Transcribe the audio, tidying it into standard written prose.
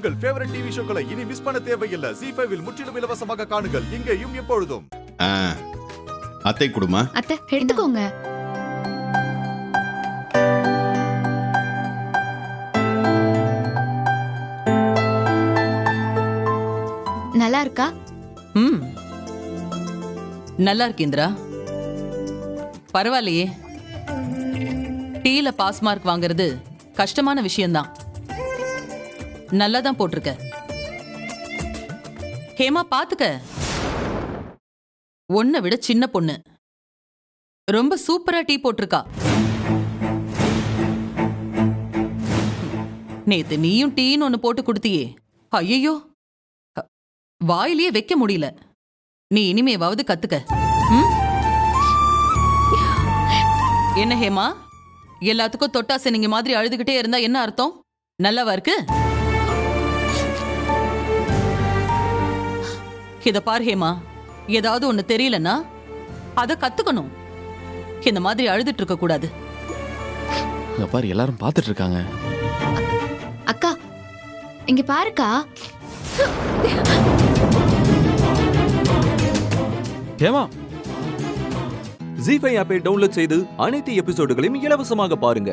உங்கள் favourite TV ஷோக்களை இனி miss பண்ண தேவையில்லை. ZEE5 இல் முற்றிலும் இலவசமாக காணுங்கள், இங்கேயும் எப்பொழுதும். அத்தை குடுமா அத்தை எடுத்துக்கோங்க. நல்லா இருக்கா? நல்லா இருக்கேந்திரா. பரவாயில்லையே. டீல பாஸ் மார்க் வாங்குறது கஷ்டமான விஷயம்தான். நல்லா தான் போட்டிருக்க. ஹேமா பாத்துக்க, உன்னை விட சின்ன பொண்ணு ரொம்ப சூப்பரா டீ போட்டிருக்கா. நேத்து நீயும் டீன்னு ஒன்னு போட்டு கொடுத்தியே, ஐயோ வாயிலேயே வைக்க முடியல. நீ இனிமேவாவது கத்துக்க. என்ன ஹேமா, எல்லாத்துக்கும் தொட்டாசை நீங்க மாதிரி அழுதுகிட்டே இருந்தா என்ன அர்த்தம்? நல்லாவா இருக்கு? இத பார் ஹேமா, ஏதாவது ஒண்ணு தெரியலன்னா அத கத்துக்கணும். இந்த மாதிரி அழுதுட்டு இருக்க கூடாது. பாரு, எல்லாரும் பாத்துட்டு இருக்காங்க. அக்கா இங்க பாருக்கா. ஹேமா, ZEE5 ஆப்பை டவுன்லோட் செய்து அனைத்து எபிசோடுகளையும் இலவசமாக பாருங்க.